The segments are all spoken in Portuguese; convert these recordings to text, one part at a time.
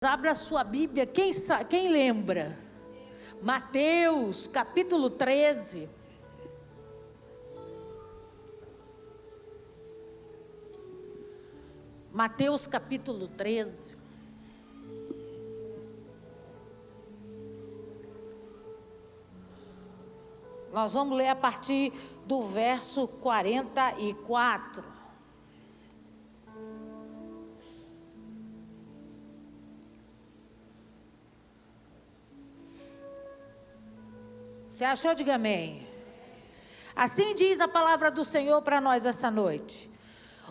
Abra a sua Bíblia, quem lembra? Mateus, capítulo 13. Mateus, capítulo 13. Nós vamos ler a partir do verso 44. Você achou? Diga amém. Assim diz a palavra do Senhor para nós essa noite.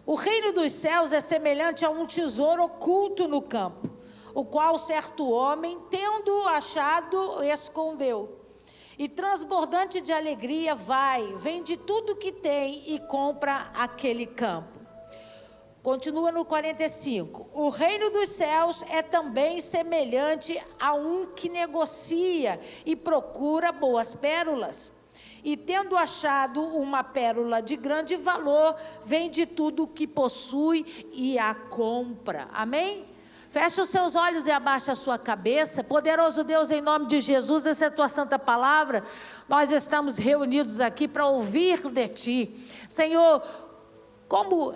O reino dos céus é semelhante a um tesouro oculto no campo, o qual certo homem, tendo achado, escondeu. E transbordante de alegria vende tudo que tem e compra aquele campo. Continua no 45. O reino dos céus é também semelhante a um que negocia e procura boas pérolas. E tendo achado uma pérola de grande valor, vende tudo o que possui e a compra. Amém? Feche os seus olhos e abaixe a sua cabeça. Poderoso Deus, em nome de Jesus, essa é a tua santa palavra. Nós estamos reunidos aqui para ouvir de ti. Senhor, como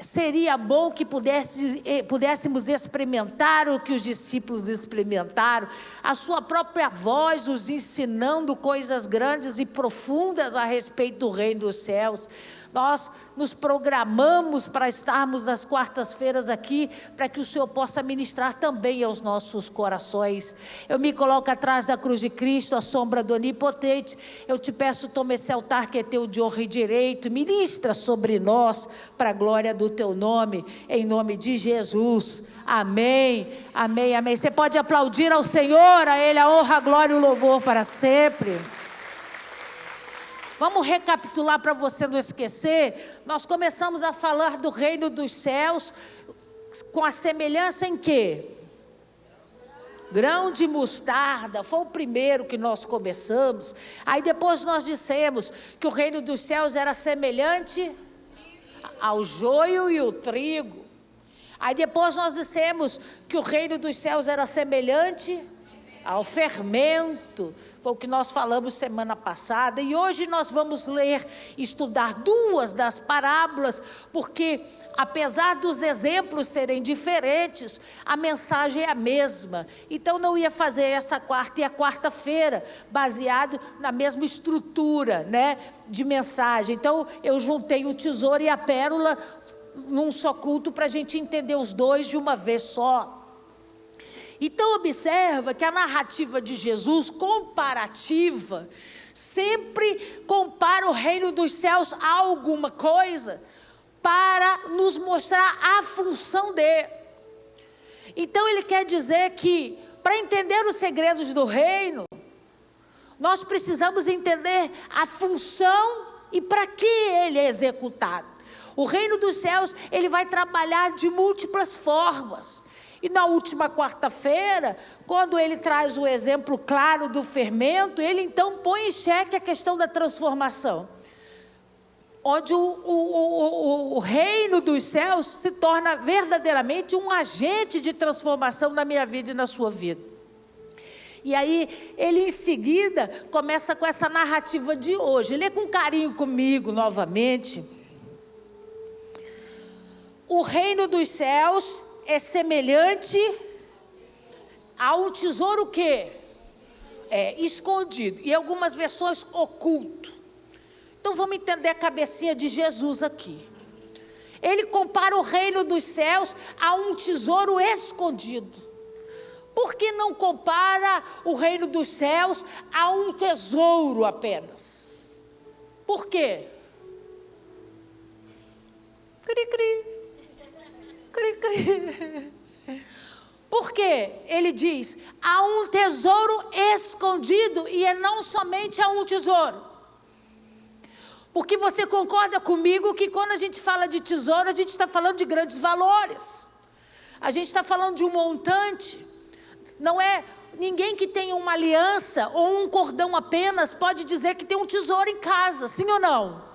seria bom que pudéssemos experimentar o que os discípulos experimentaram, a sua própria voz os ensinando coisas grandes e profundas a respeito do reino dos céus. Nós nos programamos para estarmos às quartas-feiras aqui, para que o Senhor possa ministrar também aos nossos corações. Eu me coloco atrás da cruz de Cristo, à sombra do Onipotente. Eu te peço, toma esse altar que é teu de honra e direito, ministra sobre nós, para a glória do teu nome, em nome de Jesus. Amém, amém, amém. Você pode aplaudir ao Senhor, a Ele a honra, a glória e o louvor para sempre. Vamos recapitular para você não esquecer. Nós começamos a falar do reino dos céus com a semelhança em quê? Grão de mostarda, foi o primeiro que nós começamos. Aí depois nós dissemos que o reino dos céus era semelhante ao joio e o trigo. Aí depois nós dissemos que o reino dos céus era semelhante ao fermento, foi o que nós falamos semana passada. E hoje nós vamos estudar duas das parábolas, porque apesar dos exemplos serem diferentes, a mensagem é a mesma. Então não ia fazer essa quarta e a quarta-feira, baseado na mesma estrutura, né, de mensagem. Então eu juntei o tesouro e a pérola num só culto, para a gente entender os dois de uma vez só. Então observa que a narrativa de Jesus, comparativa, sempre compara o reino dos céus a alguma coisa, para nos mostrar a função dele. Então ele quer dizer que, para entender os segredos do reino, nós precisamos entender a função e para que ele é executado. O reino dos céus, ele vai trabalhar de múltiplas formas. E na última quarta-feira, quando ele traz o exemplo claro do fermento, ele então põe em xeque a questão da transformação, onde o reino dos céus se torna verdadeiramente um agente de transformação na minha vida e na sua vida. E aí, ele em seguida começa com essa narrativa de hoje. Lê com carinho comigo novamente. O reino dos céus é semelhante a um tesouro que é escondido, e algumas versões oculto. Então vamos entender a cabecinha de Jesus aqui. Ele compara o reino dos céus a um tesouro escondido. Por que não compara o reino dos céus a um tesouro apenas? Por quê? Cri, cri. Porque ele diz, há um tesouro escondido, e é não somente há um tesouro. Porque você concorda comigo que quando a gente fala de tesouro, a gente está falando de grandes valores. A gente está falando de um montante. Não é ninguém que tenha uma aliança ou um cordão apenas pode dizer que tem um tesouro em casa, sim ou não?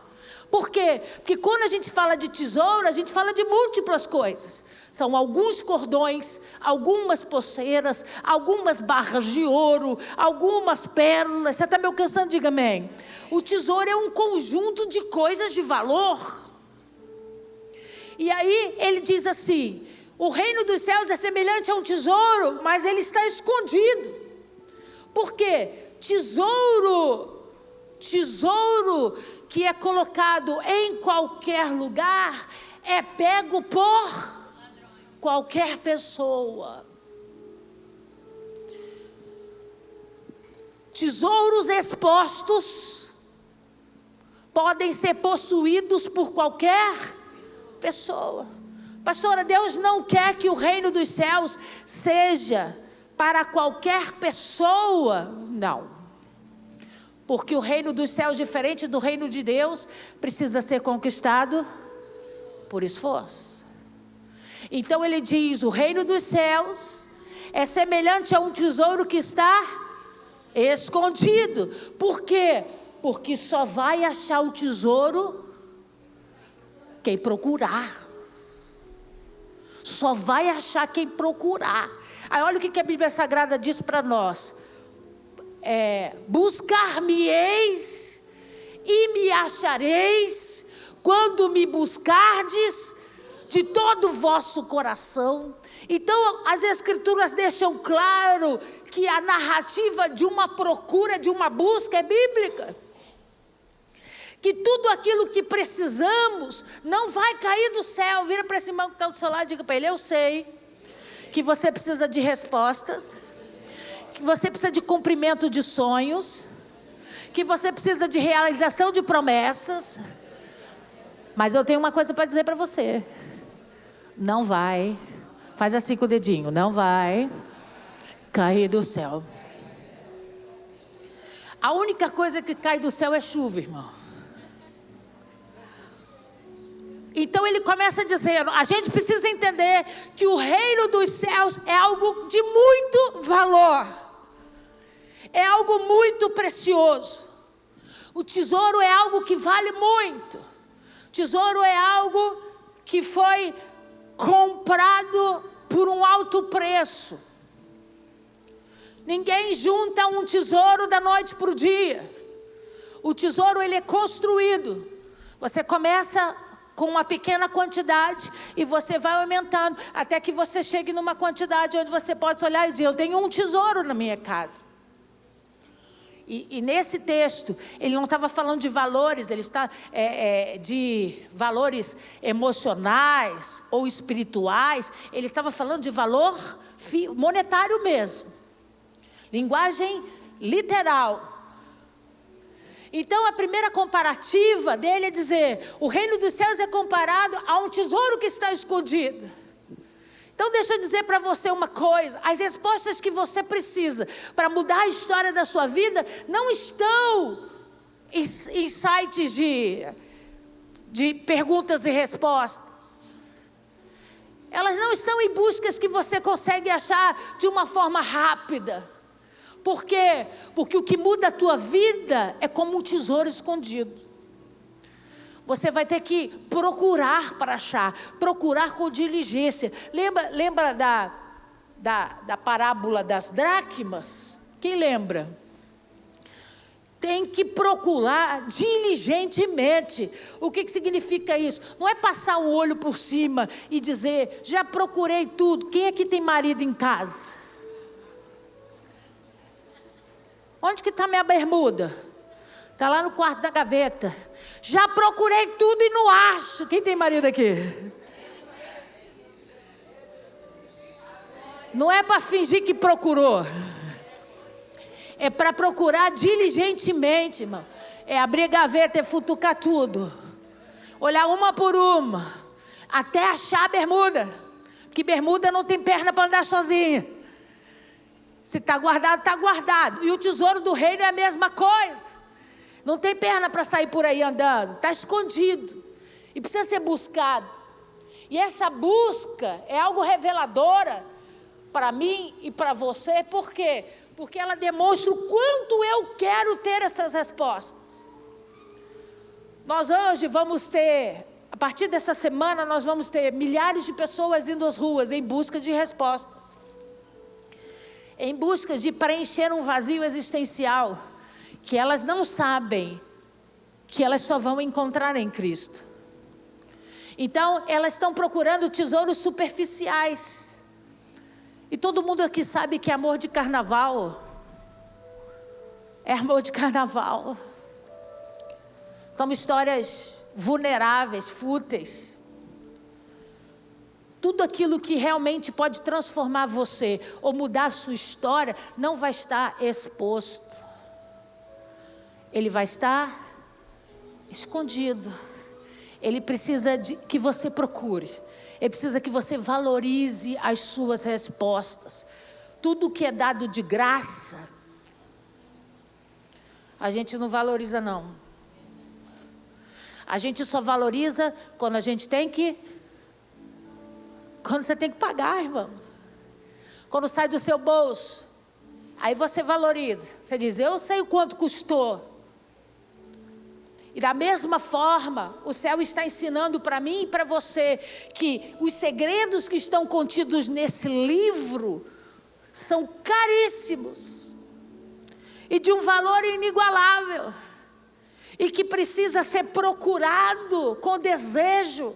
Por quê? Porque quando a gente fala de tesouro, a gente fala de múltiplas coisas. São alguns cordões, algumas pulseiras, algumas barras de ouro, algumas pérolas. Você está me alcançando? Diga amém. O tesouro é um conjunto de coisas de valor. E aí ele diz assim: o reino dos céus é semelhante a um tesouro, mas ele está escondido. Por quê? Tesouro que é colocado em qualquer lugar é pego por qualquer pessoa. Tesouros expostos podem ser possuídos por qualquer pessoa. Pastora, Deus não quer que o reino dos céus seja para qualquer pessoa. Não. Porque o reino dos céus, diferente do reino de Deus, precisa ser conquistado por esforço. Então ele diz: o reino dos céus é semelhante a um tesouro que está escondido. Por quê? Porque só vai achar o tesouro quem procurar. Só vai achar quem procurar. Aí olha o que a Bíblia Sagrada diz para nós: buscar-me-eis e me achareis quando me buscardes de todo o vosso coração. Então as Escrituras deixam claro que a narrativa de uma procura, de uma busca é bíblica. Que tudo aquilo que precisamos não vai cair do céu. Vira para esse irmão que está do seu lado e diga para ele: eu sei que você precisa de respostas, que você precisa de cumprimento de sonhos, que você precisa de realização de promessas, mas eu tenho uma coisa para dizer para você: não vai, faz assim com o dedinho, não vai cair do céu. A única coisa que cai do céu é chuva, irmão. Então ele começa dizendo: a gente precisa entender que o reino dos céus é algo de muito valor, é algo muito precioso. O tesouro é algo que vale muito. O tesouro é algo que foi comprado por um alto preço. Ninguém junta um tesouro da noite para o dia. O tesouro, ele é construído. Você começa com uma pequena quantidade e você vai aumentando até que você chegue numa quantidade onde você pode olhar e dizer: eu tenho um tesouro na minha casa. E nesse texto ele não estava falando de valores, ele está de valores emocionais ou espirituais. Ele estava falando de valor monetário mesmo, linguagem literal. Então a primeira comparativa dele é dizer: o reino dos céus é comparado a um tesouro que está escondido. Então deixa eu dizer para você uma coisa: as respostas que você precisa para mudar a história da sua vida não estão em sites de perguntas e respostas. Elas não estão em buscas que você consegue achar de uma forma rápida. Por quê? Porque o que muda a tua vida é como um tesouro escondido. Você vai ter que procurar para achar, procurar com diligência. Lembra da parábola das dracmas? Quem lembra? Tem que procurar diligentemente. O que significa isso? Não é passar um olho por cima e dizer: já procurei tudo. Quem aqui tem marido em casa? Onde que está minha bermuda? Está lá no quarto da gaveta. Já procurei tudo e não acho. Quem tem marido aqui? Não é para fingir que procurou. É para procurar diligentemente, irmão. É abrir a gaveta e futucar tudo. Olhar uma por uma. Até achar a bermuda. Porque bermuda não tem perna para andar sozinha. Se está guardado, está guardado. E o tesouro do reino é a mesma coisa. Não tem perna para sair por aí andando. Está escondido. E precisa ser buscado. E essa busca é algo reveladora para mim e para você. Por quê? Porque ela demonstra o quanto eu quero ter essas respostas. Nós hoje vamos ter, a partir dessa semana, nós vamos ter milhares de pessoas indo às ruas em busca de respostas. Em busca de preencher um vazio existencial que elas não sabem que elas só vão encontrar em Cristo. Então, elas estão procurando tesouros superficiais. E todo mundo aqui sabe que amor de carnaval é amor de carnaval. São histórias vulneráveis, fúteis. Tudo aquilo que realmente pode transformar você ou mudar a sua história não vai estar exposto. Ele vai estar escondido. Ele precisa que você procure. Ele precisa que você valorize as suas respostas. Tudo que é dado de graça, a gente não valoriza não. A gente só valoriza quando a gente tem que... Quando você tem que pagar, irmão. Quando sai do seu bolso. Aí você valoriza. Você diz, eu sei o quanto custou. E da mesma forma, o céu está ensinando para mim e para você que os segredos que estão contidos nesse livro são caríssimos e de um valor inigualável e que precisa ser procurado com desejo,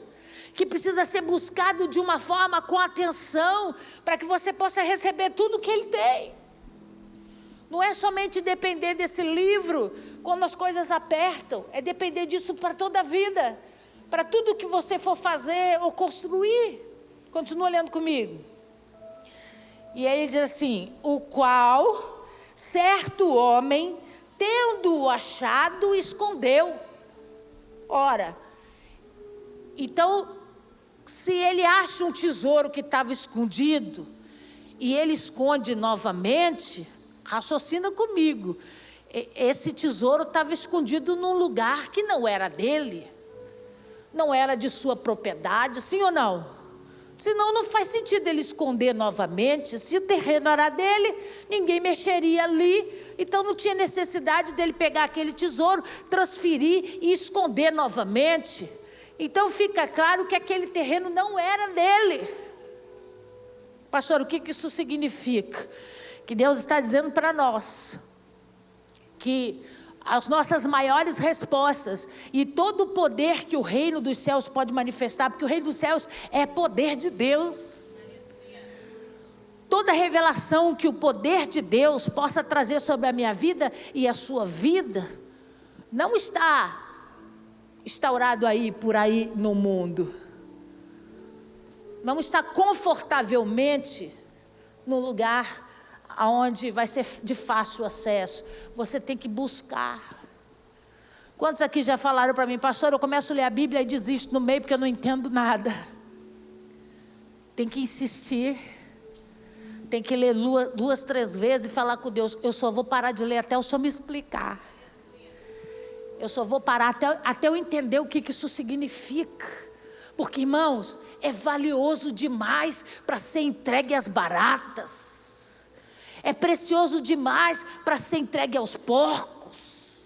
que precisa ser buscado de uma forma com atenção para que você possa receber tudo que ele tem. Não é somente depender desse livro quando as coisas apertam, é depender disso para toda a vida, para tudo que você for fazer ou construir. Continua lendo comigo. E aí ele diz assim, o qual certo homem, tendo-o achado, escondeu. Ora, então, se ele acha um tesouro que estava escondido, e ele esconde novamente, raciocina comigo, esse tesouro estava escondido num lugar que não era dele, não era de sua propriedade, sim ou não? Senão não faz sentido ele esconder novamente. Se o terreno era dele, ninguém mexeria ali, então não tinha necessidade dele pegar aquele tesouro, transferir e esconder novamente. Então fica claro que aquele terreno não era dele. Pastor, o que isso significa? Que Deus está dizendo para nós que as nossas maiores respostas e todo o poder que o reino dos céus pode manifestar, porque o reino dos céus é poder de Deus. Toda revelação que o poder de Deus possa trazer sobre a minha vida e a sua vida, não está instaurado aí, por aí no mundo. Não está confortavelmente no lugar aonde vai ser de fácil acesso. Você tem que buscar. Quantos aqui já falaram para mim, pastor, eu começo a ler a Bíblia e desisto no meio porque eu não entendo nada. Tem que insistir. Tem que ler duas, três vezes e falar com Deus, eu só vou parar de ler até o Senhor me explicar. Eu só vou parar até eu entender o que isso significa. Porque, irmãos, é valioso demais para ser entregue às baratas. É precioso demais para ser entregue aos porcos.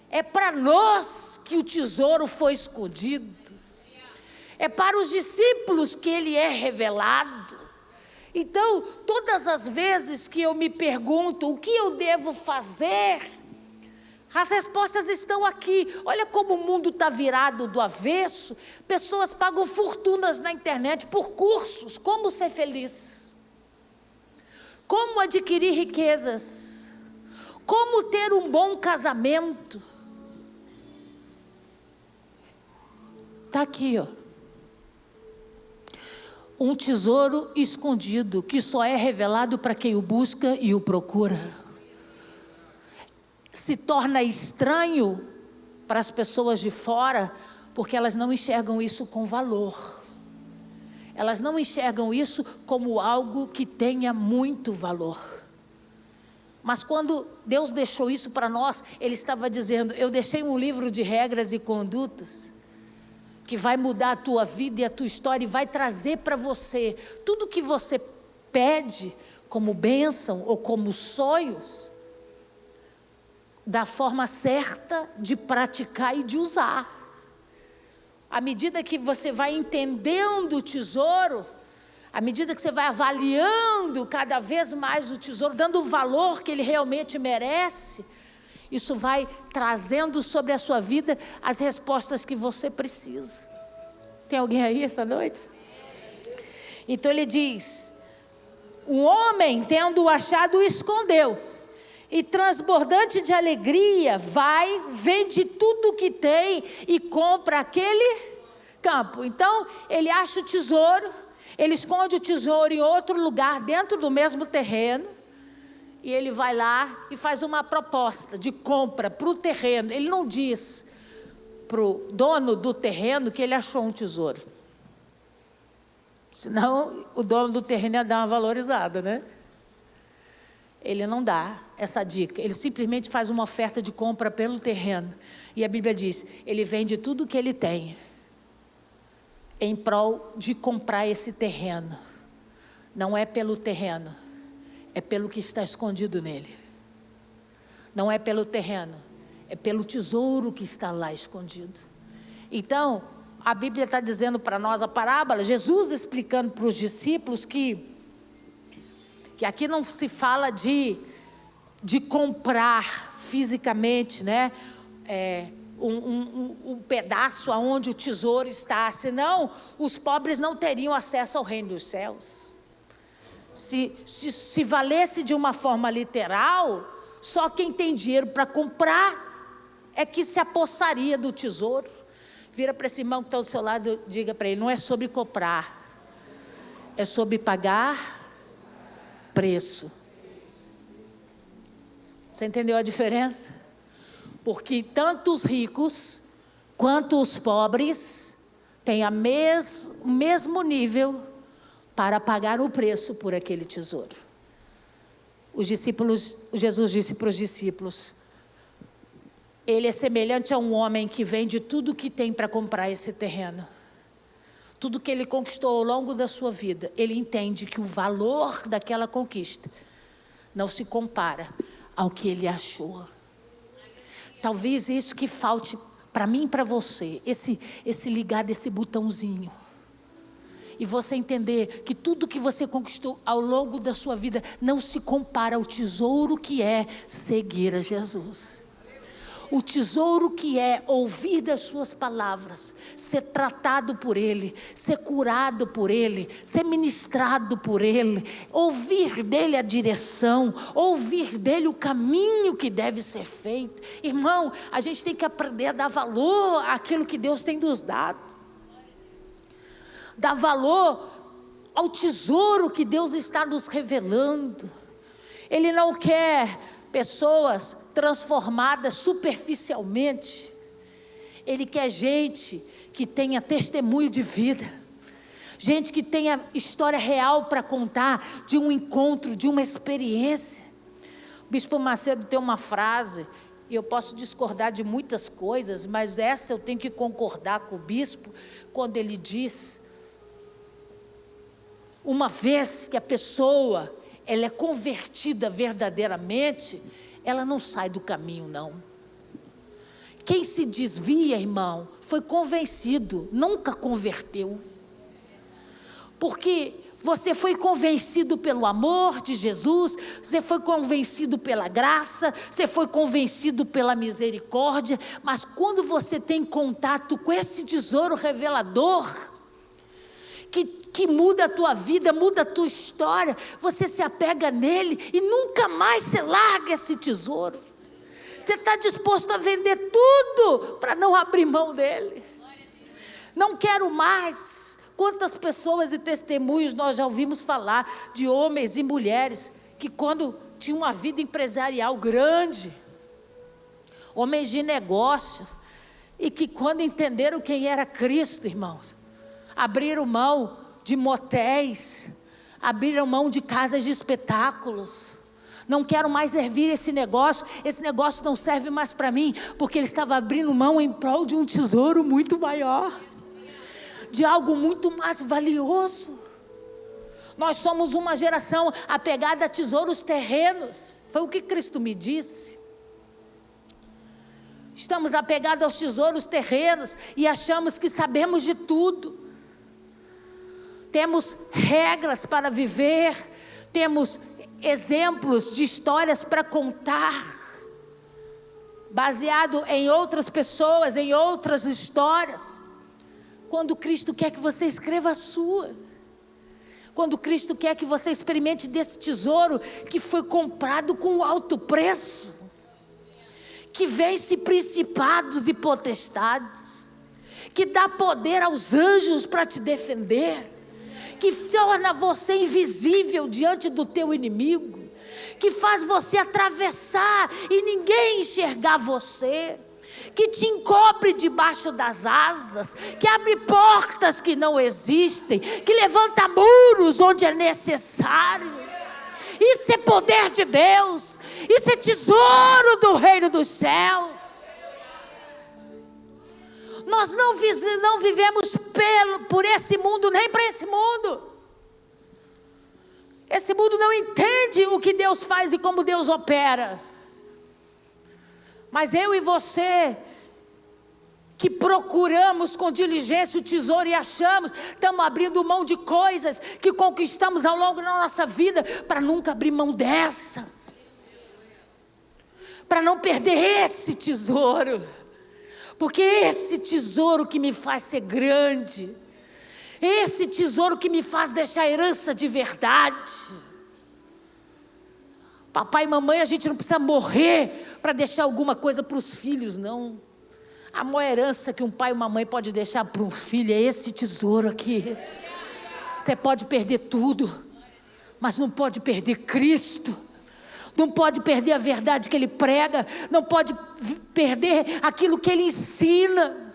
É para nós que o tesouro foi escondido. É para os discípulos que ele é revelado. Então, todas as vezes que eu me pergunto o que eu devo fazer, as respostas estão aqui. Olha como o mundo está virado do avesso. Pessoas pagam fortunas na internet por cursos. Como ser feliz? Como adquirir riquezas? Como ter um bom casamento? Está aqui, ó. Um tesouro escondido que só é revelado para quem o busca e o procura. Se torna estranho para as pessoas de fora, porque elas não enxergam isso com valor. Elas não enxergam isso como algo que tenha muito valor. Mas quando Deus deixou isso para nós, Ele estava dizendo, eu deixei um livro de regras e condutas, que vai mudar a tua vida e a tua história, e vai trazer para você tudo que você pede, como bênção ou como sonhos. da forma certa de praticar e de usar. À medida que você vai entendendo o tesouro, à medida que você vai avaliando cada vez mais o tesouro, dando o valor que ele realmente merece, isso vai trazendo sobre a sua vida as respostas que você precisa. Tem alguém aí essa noite? Então ele diz: o homem, tendo-o achado, o escondeu, e transbordante de alegria, vai, vende tudo o que tem e compra aquele campo. Então ele acha o tesouro, ele esconde o tesouro em outro lugar, dentro do mesmo terreno, e ele vai lá e faz uma proposta de compra para o terreno. Ele não diz para o dono do terreno que ele achou um tesouro, senão o dono do terreno ia dar uma valorizada, né? Ele não dá essa dica, ele simplesmente faz uma oferta de compra pelo terreno. E a Bíblia diz, ele vende tudo o que ele tem em prol de comprar esse terreno. Não é pelo terreno, é pelo que está escondido nele. Não é pelo terreno, é pelo tesouro que está lá escondido. Então, a Bíblia está dizendo para nós a parábola, Jesus explicando para os discípulos que aqui não se fala de comprar fisicamente, né? Um pedaço aonde o tesouro está, senão os pobres não teriam acesso ao reino dos céus. Se valesse de uma forma literal, só quem tem dinheiro para comprar é que se apossaria do tesouro. Vira para esse irmão que está do seu lado e diga para ele, não é sobre comprar, é sobre pagar preço. Você entendeu a diferença? Porque tanto os ricos quanto os pobres têm o mesmo nível para pagar o preço por aquele tesouro. Jesus disse para os discípulos, ele é semelhante a um homem que vende tudo o que tem para comprar esse terreno. Tudo que ele conquistou ao longo da sua vida, ele entende que o valor daquela conquista não se compara ao que ele achou. Talvez isso que falte para mim e para você, esse ligar desse botãozinho. E você entender que tudo que você conquistou ao longo da sua vida não se compara ao tesouro que é seguir a Jesus. O tesouro que é ouvir das suas palavras, ser tratado por Ele, ser curado por Ele, ser ministrado por Ele, ouvir dEle a direção, ouvir dEle o caminho que deve ser feito. Irmão, a gente tem que aprender a dar valor àquilo que Deus tem nos dado. Dar valor ao tesouro que Deus está nos revelando. Ele não quer pessoas transformadas superficialmente. Ele quer gente que tenha testemunho de vida, gente que tenha história real para contar, de um encontro, de uma experiência. O Bispo Macedo tem uma frase, e eu posso discordar de muitas coisas, mas essa eu tenho que concordar com o bispo, quando ele diz, uma vez que a pessoa ela é convertida verdadeiramente, ela não sai do caminho, não. Quem se desvia, irmão, foi convencido, nunca converteu. Porque você foi convencido pelo amor de Jesus, você foi convencido pela graça, você foi convencido pela misericórdia, mas quando você tem contato com esse tesouro revelador, que muda a tua vida, muda a tua história, você se apega nele e nunca mais você larga esse tesouro. Você está disposto a vender tudo para não abrir mão dele. Não quero mais. Quantas pessoas e testemunhos nós já ouvimos falar de homens e mulheres que quando tinham uma vida empresarial grande, homens de negócios, e que quando entenderam quem era Cristo, irmãos, abriram mão de motéis, abriram mão de casas de espetáculos. Não quero mais servir esse negócio não serve mais para mim, porque ele estava abrindo mão em prol de um tesouro muito maior, de algo muito mais valioso. Nós somos uma geração apegada a tesouros terrenos, foi o que Cristo me disse. Estamos apegados aos tesouros terrenos e achamos que sabemos de tudo. Temos regras para viver, temos exemplos de histórias para contar, baseado em outras pessoas, em outras histórias. Quando Cristo quer que você escreva a sua. Quando Cristo quer que você experimente desse tesouro que foi comprado com alto preço, que vence principados e potestades, que dá poder aos anjos para te defender, que torna você invisível diante do teu inimigo, que faz você atravessar e ninguém enxergar você, que te encobre debaixo das asas, que abre portas que não existem, que levanta muros onde é necessário. Isso é poder de Deus, isso é tesouro do reino dos céus. Nós não vivemos por esse mundo, nem para esse mundo. Esse mundo não entende o que Deus faz e como Deus opera. Mas eu e você, que procuramos com diligência o tesouro e achamos, estamos abrindo mão de coisas que conquistamos ao longo da nossa vida, para nunca abrir mão dessa, para não perder esse tesouro, porque esse tesouro que me faz ser grande, esse tesouro que me faz deixar herança de verdade. Papai e mamãe, a gente não precisa morrer para deixar alguma coisa para os filhos, não. A maior herança que um pai e uma mãe pode deixar para um filho é esse tesouro aqui. Você pode perder tudo, mas não pode perder Cristo. Não pode perder a verdade que Ele prega. Não pode perder aquilo que Ele ensina.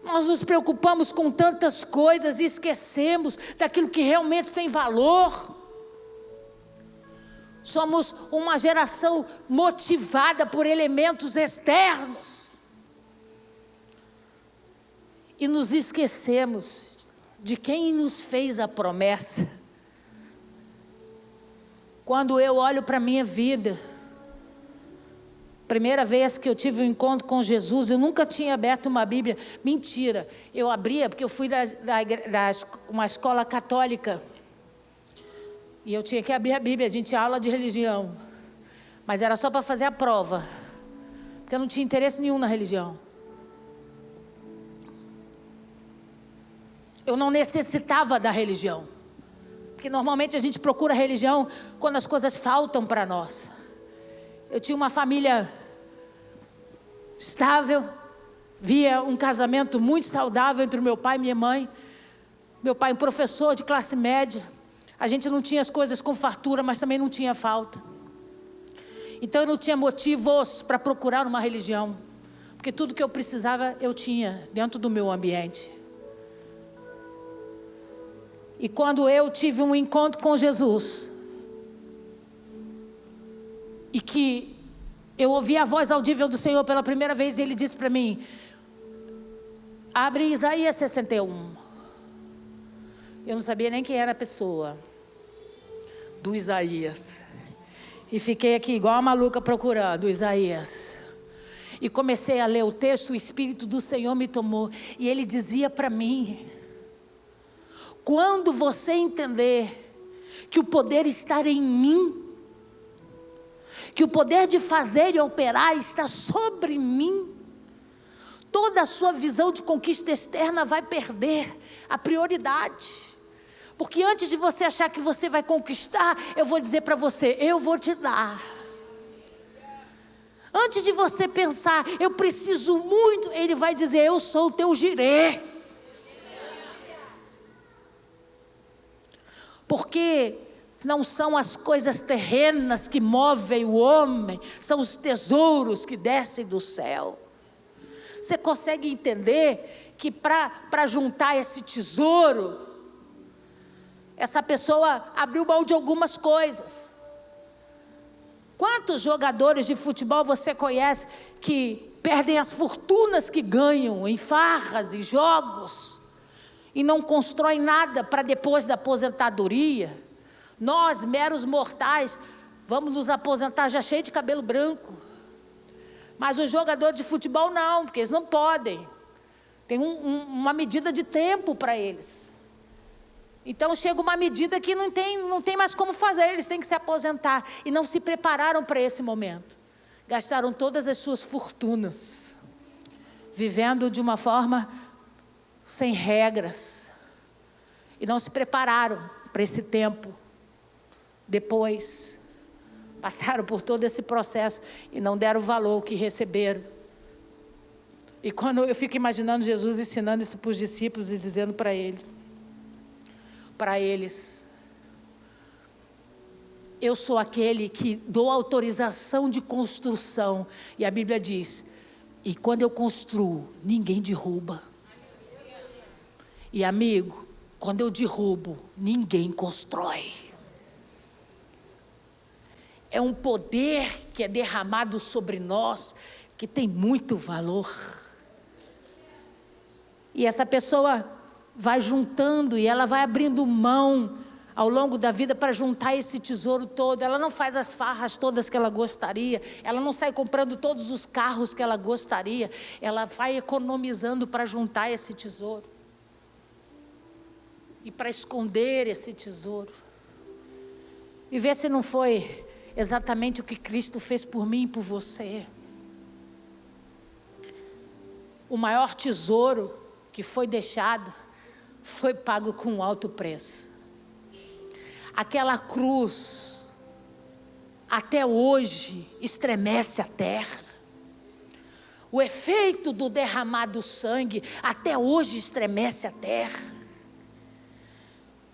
Nós nos preocupamos com tantas coisas e esquecemos daquilo que realmente tem valor. Somos uma geração motivada por elementos externos. E nos esquecemos de quem nos fez a promessa. Quando eu olho para a minha vida, primeira vez que eu tive um encontro com Jesus, eu nunca tinha aberto uma Bíblia. Mentira, eu abria porque eu fui da uma escola católica. E eu tinha que abrir a Bíblia, a gente tinha aula de religião. Mas era só para fazer a prova, porque eu não tinha interesse nenhum na religião. Eu não necessitava da religião, porque normalmente a gente procura religião quando as coisas faltam para nós. Eu tinha uma família estável, via um casamento muito saudável entre o meu pai e minha mãe. Meu pai um professor de classe média. A gente não tinha as coisas com fartura, mas também não tinha falta. Então eu não tinha motivos para procurar uma religião, porque tudo que eu precisava eu tinha dentro do meu ambiente. E quando eu tive um encontro com Jesus, e que eu ouvi a voz audível do Senhor pela primeira vez, e Ele disse para mim: abre Isaías 61. Eu não sabia nem quem era a pessoa do Isaías. E fiquei aqui igual a maluca procurando Isaías. E comecei a ler o texto, o Espírito do Senhor me tomou. E Ele dizia para mim: quando você entender que o poder está em mim, que o poder de fazer e operar está sobre mim, toda a sua visão de conquista externa vai perder a prioridade. Porque antes de você achar que você vai conquistar, eu vou dizer para você: eu vou te dar. Antes de você pensar, eu preciso muito, Ele vai dizer: eu sou o teu jirê. Porque não são as coisas terrenas que movem o homem, são os tesouros que descem do céu. Você consegue entender que para juntar esse tesouro, essa pessoa abriu mão de algumas coisas? Quantos jogadores de futebol você conhece que perdem as fortunas que ganham em farras e jogos e não constroem nada para depois da aposentadoria? Nós, meros mortais, vamos nos aposentar já cheio de cabelo branco, Mas os jogadores de futebol não, porque eles não podem. Tem uma medida de tempo para eles. Então chega uma medida que não tem mais como fazer, eles têm que se aposentar. E não se prepararam para esse momento. Gastaram todas as suas fortunas, vivendo de uma forma sem regras. E não se prepararam para esse tempo. Depois, passaram por todo esse processo e não deram o valor que receberam. E quando eu fico imaginando Jesus ensinando isso para os discípulos e dizendo para eles, eu sou aquele que dou autorização de construção. E a Bíblia diz, e quando eu construo, ninguém derruba. E amigo, quando eu derrubo, ninguém constrói. É um poder que é derramado sobre nós, que tem muito valor. E essa pessoa vai juntando e ela vai abrindo mão ao longo da vida para juntar esse tesouro todo. Ela não faz as farras todas que ela gostaria, ela não sai comprando todos os carros que ela gostaria, ela vai economizando para juntar esse tesouro e para esconder esse tesouro. E ver se não foi exatamente o que Cristo fez por mim e por você. O maior tesouro que foi deixado foi pago com um alto preço. Aquela cruz até hoje estremece a terra. O efeito do derramado sangue até hoje estremece a terra.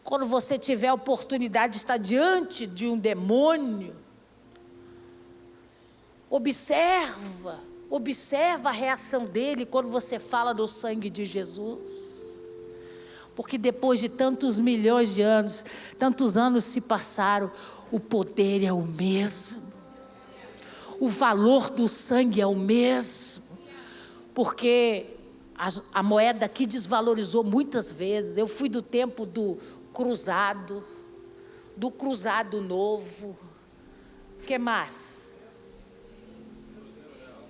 Quando você tiver a oportunidade de estar diante de um demônio, observa a reação dele quando você fala do sangue de Jesus. Porque depois de tantos milhões de anos, tantos anos se passaram, o poder é o mesmo. O valor do sangue é o mesmo. Porque a moeda aqui desvalorizou muitas vezes. Eu fui do tempo do cruzado novo. O que mais?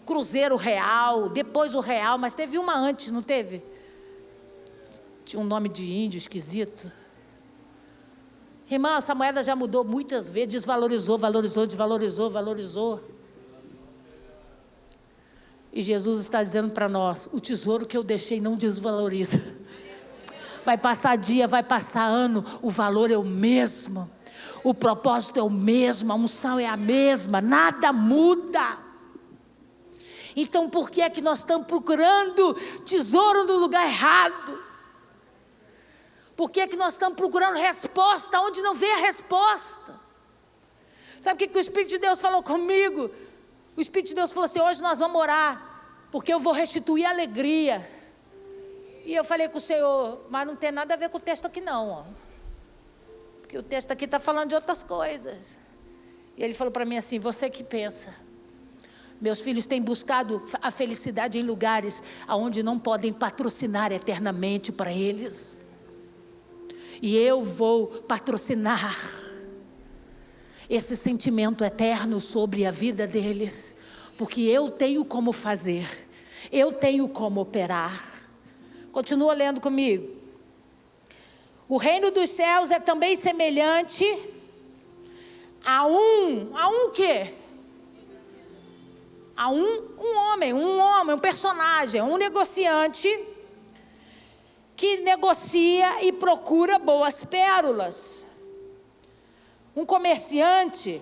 Cruzeiro real, depois o real, mas teve uma antes, não teve? Tinha um nome de índio esquisito. Irmão, essa moeda já mudou muitas vezes, desvalorizou. E Jesus está dizendo para nós, o tesouro que eu deixei não desvaloriza. Vai passar dia, vai passar ano, o valor é o mesmo. O propósito é o mesmo, a unção é a mesma, nada muda. Então por que é que nós estamos procurando tesouro no lugar errado? Por que é que nós estamos procurando resposta onde não vê a resposta? Sabe o que o Espírito de Deus falou comigo? O Espírito de Deus falou assim, hoje nós vamos orar, porque eu vou restituir a alegria. E eu falei com o Senhor, mas não tem nada a ver com o texto aqui não, ó. Porque o texto aqui está falando de outras coisas. E ele falou para mim assim, você que pensa, meus filhos têm buscado a felicidade em lugares onde não podem patrocinar eternamente para eles. E eu vou patrocinar esse sentimento eterno sobre a vida deles, porque eu tenho como fazer, eu tenho como operar. Continua lendo comigo. O reino dos céus é também semelhante a um quê? A um homem, um personagem, um negociante que negocia e procura boas pérolas. Um comerciante,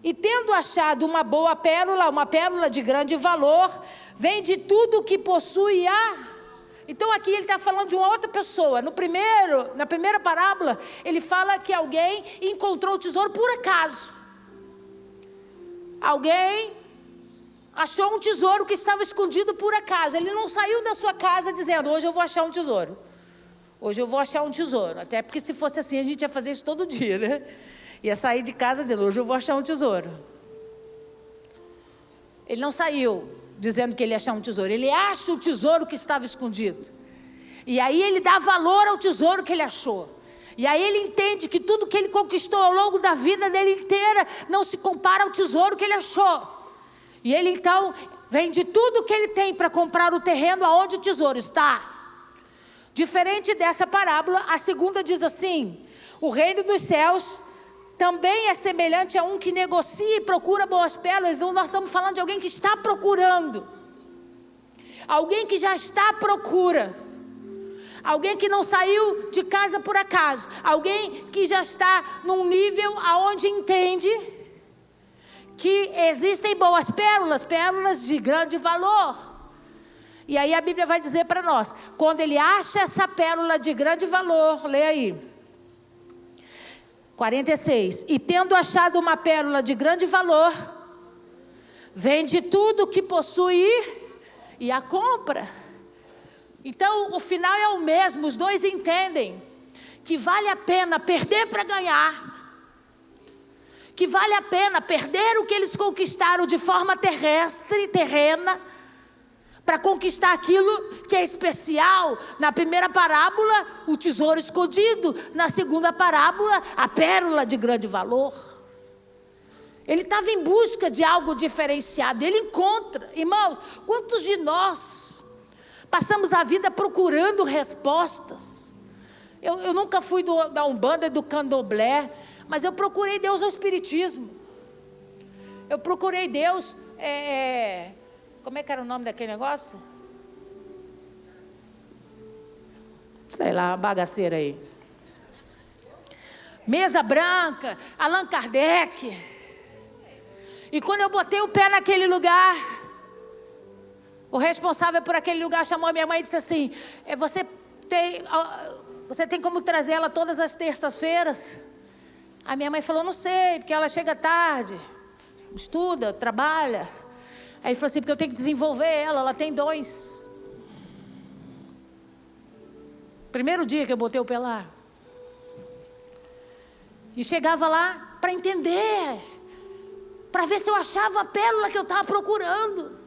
e tendo achado uma boa pérola, uma pérola de grande valor, vende tudo o que possui Então aqui ele está falando de uma outra pessoa. Na primeira parábola, ele fala que alguém encontrou o tesouro por acaso. Alguém achou um tesouro que estava escondido por acaso. Ele não saiu da sua casa dizendo, hoje eu vou achar um tesouro. Hoje eu vou achar um tesouro. Até porque se fosse assim, a gente ia fazer isso todo dia, né? Ia sair de casa dizendo, hoje eu vou achar um tesouro. Ele não saiu dizendo que ele ia achar um tesouro. Ele acha o tesouro que estava escondido. E aí ele dá valor ao tesouro que ele achou. E aí ele entende que tudo que ele conquistou ao longo da vida dele inteira não se compara ao tesouro que ele achou. E ele então vende tudo que ele tem para comprar o terreno aonde o tesouro está. Diferente dessa parábola, a segunda diz assim: o reino dos céus também é semelhante a um que negocia e procura boas pérolas. Então nós estamos falando de alguém que está procurando, alguém que já está à procura, alguém que não saiu de casa por acaso, alguém que já está num nível aonde entende que existem boas pérolas, pérolas de grande valor. E aí a Bíblia vai dizer para nós, quando ele acha essa pérola de grande valor, lê aí, 46, e tendo achado uma pérola de grande valor, vende tudo o que possui e a compra. Então o final é o mesmo, os dois entendem que vale a pena perder para ganhar, que vale a pena perder o que eles conquistaram de forma terrestre, terrena, para conquistar aquilo que é especial. Na primeira parábola, o tesouro escondido. Na segunda parábola, a pérola de grande valor. Ele estava em busca de algo diferenciado. Ele encontra. Irmãos, quantos de nós passamos a vida procurando respostas? Eu nunca fui da Umbanda e do Candomblé, mas eu procurei Deus no Espiritismo. Eu procurei Deus... Como é que era o nome daquele negócio? Sei lá, uma bagaceira aí. Mesa branca, Allan Kardec. E quando eu botei o pé naquele lugar, o responsável por aquele lugar chamou a minha mãe e disse assim: você tem como trazer ela todas as terças-feiras? A minha mãe falou: não sei, porque ela chega tarde, estuda, trabalha. Aí ele falou assim: porque eu tenho que desenvolver ela tem dons. Primeiro dia que eu botei o pé lá. E chegava lá para entender, para ver se eu achava a pérola que eu estava procurando.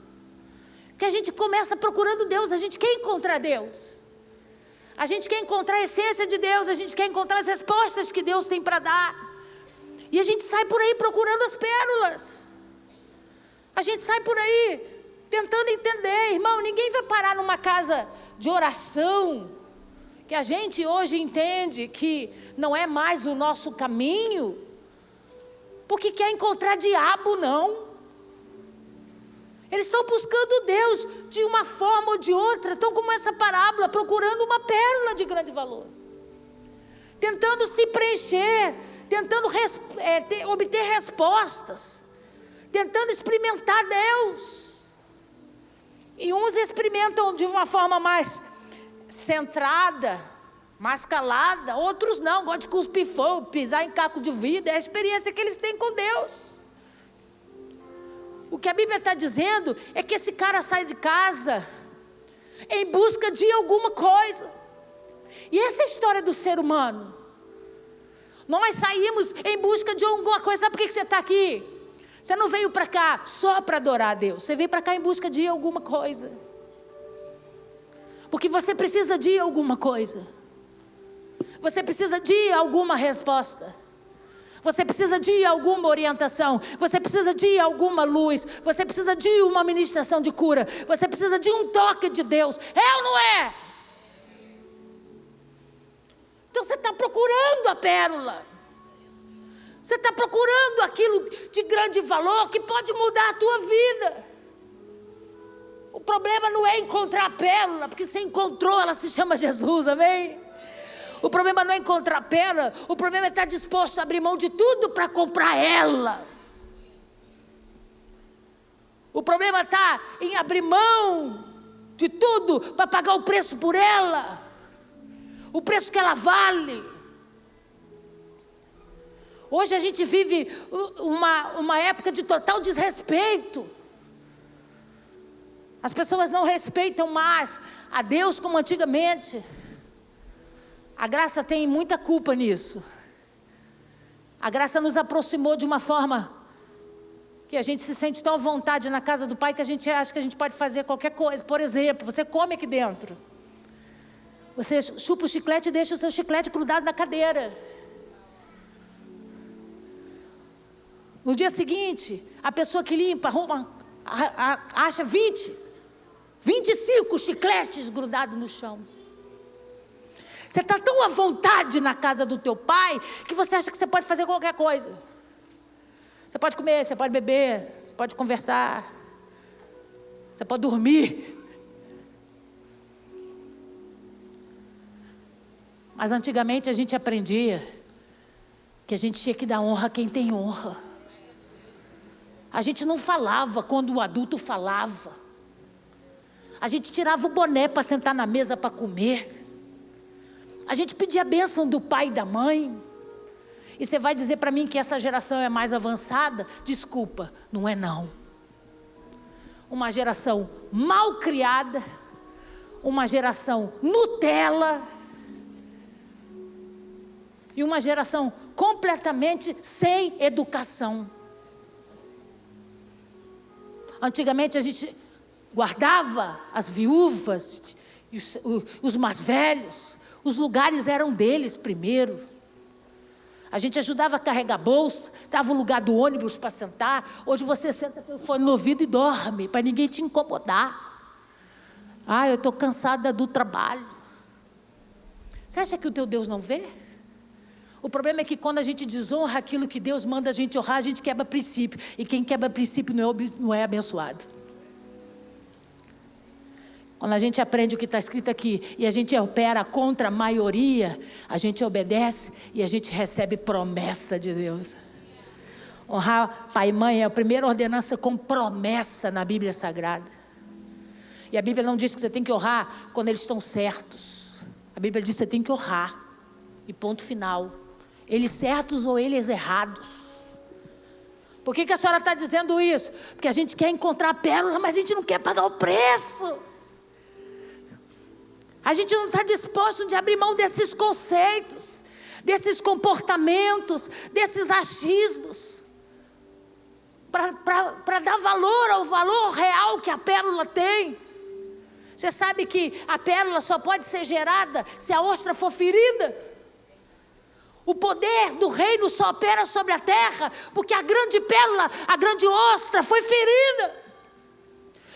Que a gente começa procurando Deus, a gente quer encontrar Deus. A gente quer encontrar a essência de Deus, a gente quer encontrar as respostas que Deus tem para dar. E a gente sai por aí procurando as pérolas. A gente sai por aí tentando entender. Irmão, ninguém vai parar numa casa de oração, que a gente hoje entende que não é mais o nosso caminho, porque quer encontrar diabo, não. Eles estão buscando Deus de uma forma ou de outra, estão como essa parábola, procurando uma pérola de grande valor, tentando se preencher, tentando obter respostas, tentando experimentar Deus. E uns experimentam de uma forma mais centrada, mais calada, outros não, gostam de cuspir fogo, pisar em caco de vidro. É a experiência que eles têm com Deus. O que a Bíblia está dizendo é que esse cara sai de casa em busca de alguma coisa. E essa é a história do ser humano. Nós saímos em busca de alguma coisa. Sabe por que você está aqui? Você não veio para cá só para adorar a Deus. Você veio para cá em busca de alguma coisa. Porque você precisa de alguma coisa. Você precisa de alguma resposta. Você precisa de alguma orientação. Você precisa de alguma luz. Você precisa de uma ministração de cura. Você precisa de um toque de Deus. É ou não é? Então você está procurando a pérola. Você está procurando aquilo de grande valor que pode mudar a tua vida. O problema não é encontrar a pérola, porque você encontrou, ela se chama Jesus, amém? O problema não é encontrar a pérola, o problema é estar disposto a abrir mão de tudo para comprar ela. O problema está em abrir mão de tudo para pagar o preço por ela, o preço que ela vale. Hoje a gente vive uma época de total desrespeito. As pessoas não respeitam mais a Deus como antigamente. A graça tem muita culpa nisso. A graça nos aproximou de uma forma que a gente se sente tão à vontade na casa do Pai que a gente acha que a gente pode fazer qualquer coisa. Por exemplo, você come aqui dentro. Você chupa o chiclete e deixa o seu chiclete grudado na cadeira. No dia seguinte, a pessoa que limpa, arruma acha 25 chicletes grudados no chão. Você está tão à vontade na casa do teu pai, que você acha que você pode fazer qualquer coisa. Você pode comer, você pode beber, você pode conversar, você pode dormir. Mas antigamente a gente aprendia que a gente tinha que dar honra a quem tem honra. A gente não falava quando o adulto falava. A gente tirava o boné para sentar na mesa para comer. A gente pedia a bênção do pai e da mãe. E você vai dizer para mim que essa geração é mais avançada? Desculpa, não é não. Uma geração mal criada, uma geração Nutella, e uma geração completamente sem educação. Antigamente a gente guardava as viúvas, os mais velhos, os lugares eram deles primeiro. A gente ajudava a carregar bolsa, dava o lugar do ônibus para sentar. Hoje você senta com o fone no ouvido e dorme, para ninguém te incomodar. Eu estou cansada do trabalho. Você acha que o teu Deus não vê? O problema é que quando a gente desonra aquilo que Deus manda a gente honrar, a gente quebra princípio. E quem quebra princípio não é abençoado. Quando a gente aprende o que está escrito aqui e a gente opera contra a maioria, a gente obedece e a gente recebe promessa de Deus. Honrar pai e mãe é a primeira ordenança com promessa na Bíblia Sagrada. E a Bíblia não diz que você tem que honrar quando eles estão certos. A Bíblia diz que você tem que honrar. E ponto final. Eles certos ou eles errados. Por que a senhora está dizendo isso? Porque a gente quer encontrar pérola, mas a gente não quer pagar o preço. A gente não está disposto de abrir mão desses conceitos, desses comportamentos, desses achismos, para dar valor ao valor real que a pérola tem. Você sabe que a pérola só pode ser gerada se a ostra for ferida. O poder do reino só opera sobre a terra porque a grande pérola, a grande ostra foi ferida.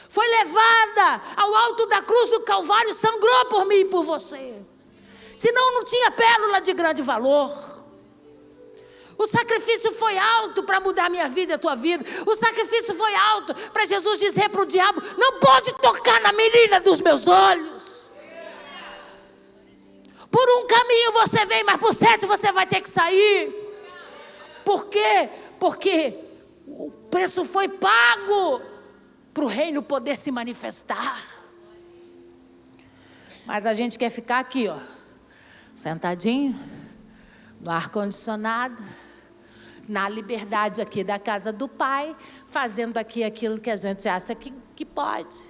Foi levada ao alto da cruz do Calvário, sangrou por mim e por você. Senão não tinha pérola de grande valor. O sacrifício foi alto para mudar a minha vida e a tua vida. O sacrifício foi alto para Jesus dizer para o diabo: não pode tocar na menina dos meus olhos. Por um caminho você vem, mas por 7 você vai ter que sair. Por quê? Porque o preço foi pago para o reino poder se manifestar. Mas a gente quer ficar aqui, sentadinho, no ar-condicionado, na liberdade aqui da casa do Pai, fazendo aqui aquilo que a gente acha que pode.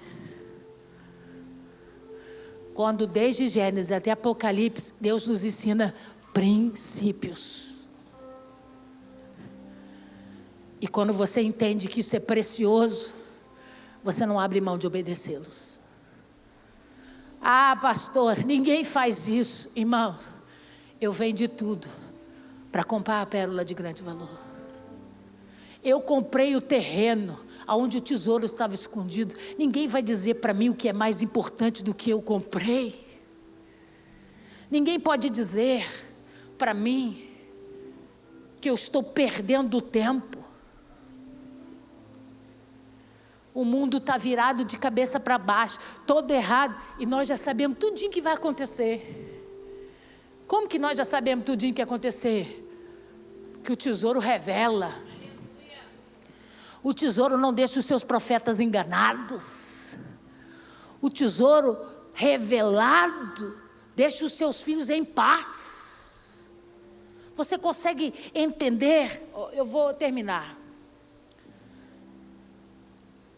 Quando desde Gênesis até Apocalipse, Deus nos ensina princípios. E quando você entende que isso é precioso, você não abre mão de obedecê-los. Pastor, ninguém faz isso. Irmãos, eu vendi tudo para comprar a pérola de grande valor. Eu comprei o terreno onde o tesouro estava escondido. Ninguém vai dizer para mim o que é mais importante do que eu comprei. Ninguém pode dizer para mim que eu estou perdendo tempo. O mundo está virado de cabeça para baixo, todo errado, e nós já sabemos tudinho que vai acontecer. Como que nós já sabemos tudinho que vai acontecer? Que o tesouro revela. O tesouro não deixa os seus profetas enganados. O tesouro revelado deixa os seus filhos em paz. Você consegue entender? Eu vou terminar.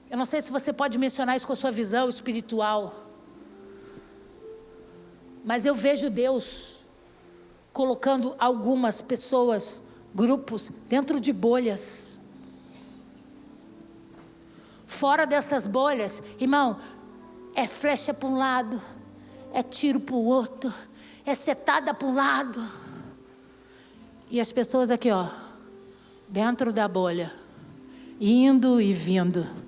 Eu não sei se você pode mencionar isso com a sua visão espiritual, mas eu vejo Deus colocando algumas pessoas, grupos, dentro de bolhas. Fora dessas bolhas, irmão, é flecha para um lado, é tiro para o outro, é setada para um lado. E as pessoas aqui, dentro da bolha, indo e vindo.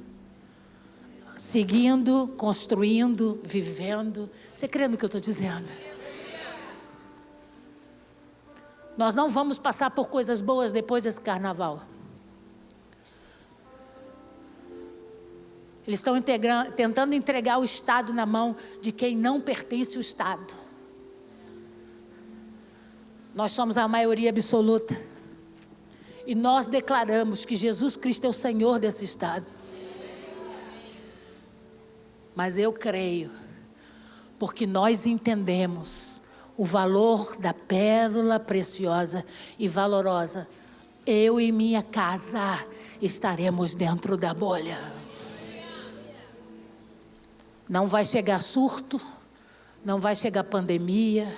seguindo, construindo, vivendo. Você crê no que eu estou dizendo? Nós não vamos passar por coisas boas depois desse carnaval. Eles estão tentando entregar o Estado na mão de quem não pertence ao Estado. Nós somos a maioria absoluta. E nós declaramos que Jesus Cristo é o Senhor desse Estado. Mas eu creio, porque nós entendemos o valor da pérola preciosa e valorosa. Eu e minha casa estaremos dentro da bolha. Não vai chegar surto, não vai chegar pandemia,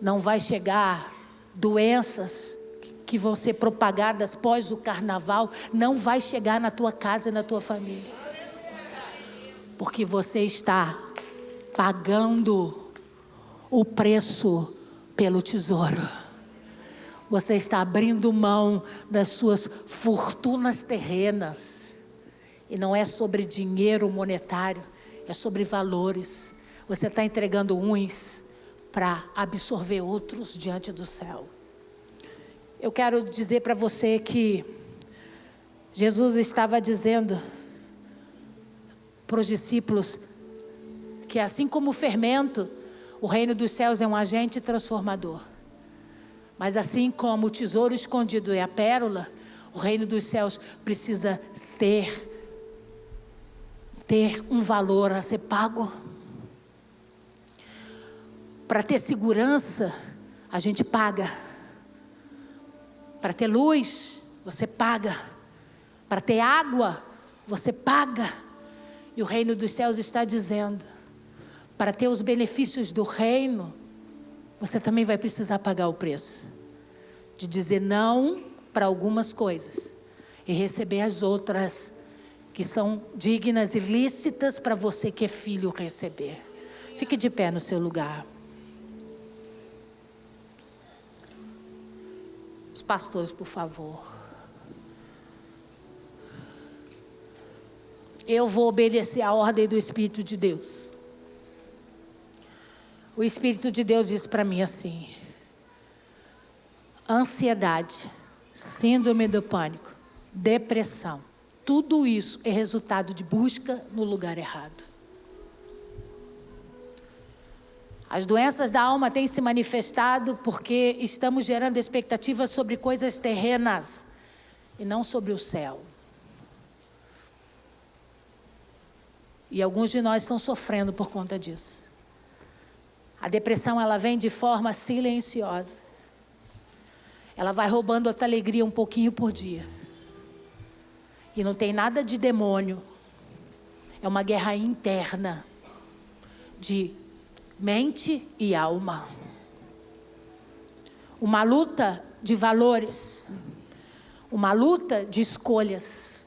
não vai chegar doenças que vão ser propagadas pós o carnaval, não vai chegar na tua casa e na tua família. Porque você está pagando o preço pelo tesouro. Você está abrindo mão das suas fortunas terrenas. E não é sobre dinheiro monetário, é sobre valores. Você está entregando uns para absorver outros diante do céu. Eu quero dizer para você que Jesus estava dizendo para os discípulos que assim como o fermento, o reino dos céus é um agente transformador. Mas assim como o tesouro escondido é a pérola, o reino dos céus precisa ter um valor a ser pago. Para ter segurança, a gente paga. Para ter luz, você paga. Para ter água, você paga. E o reino dos céus está dizendo, para ter os benefícios do reino, você também vai precisar pagar o preço. De dizer não para algumas coisas e receber as outras que são dignas e lícitas para você que é filho receber. Fique de pé no seu lugar. Os pastores, por favor. Eu vou obedecer a ordem do Espírito de Deus. O Espírito de Deus diz para mim assim: ansiedade, síndrome do pânico, depressão, tudo isso é resultado de busca no lugar errado. As doenças da alma têm se manifestado porque estamos gerando expectativas sobre coisas terrenas e não sobre o céu. E alguns de nós estão sofrendo por conta disso. A depressão, ela vem de forma silenciosa. Ela vai roubando a tua alegria um pouquinho por dia. E não tem nada de demônio. É uma guerra interna de mente e alma. Uma luta de valores. Uma luta de escolhas.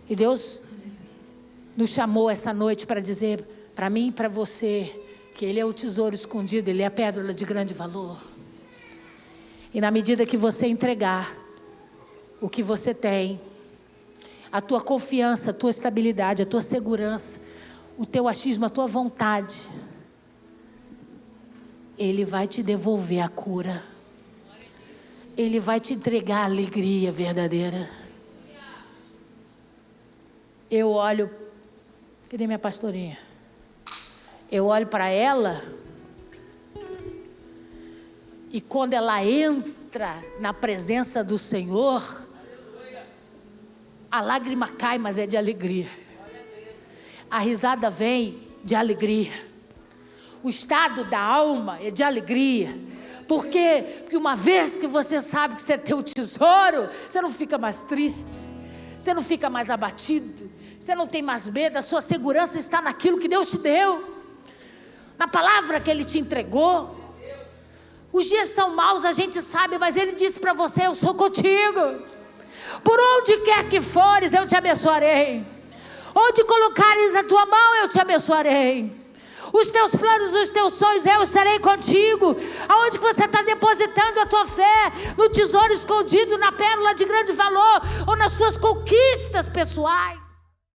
E Deus nos chamou essa noite para dizer para mim e para você que Ele é o tesouro escondido, Ele é a pérola de grande valor. E na medida que você entregar o que você tem, a tua confiança, a tua estabilidade, a tua segurança, o teu achismo, a tua vontade, Ele vai te devolver a cura. Ele vai te entregar a alegria verdadeira. Eu olho, cadê minha pastorinha? Eu olho para ela e quando ela entra na presença do Senhor, a lágrima cai, mas é de alegria. A risada vem de alegria. O estado da alma é de alegria. Por quê? Porque uma vez que você sabe que você tem o tesouro, você não fica mais triste, você não fica mais abatido, você não tem mais medo, a sua segurança está naquilo que Deus te deu, na palavra que Ele te entregou. Os dias são maus, a gente sabe, mas Ele disse para você: eu sou contigo. Por onde quer que fores, eu te abençoarei. Onde colocares a tua mão, eu te abençoarei. Os teus planos, os teus sonhos, eu estarei contigo. Aonde que você está depositando a tua fé? No tesouro escondido, na pérola de grande valor, ou nas suas conquistas pessoais?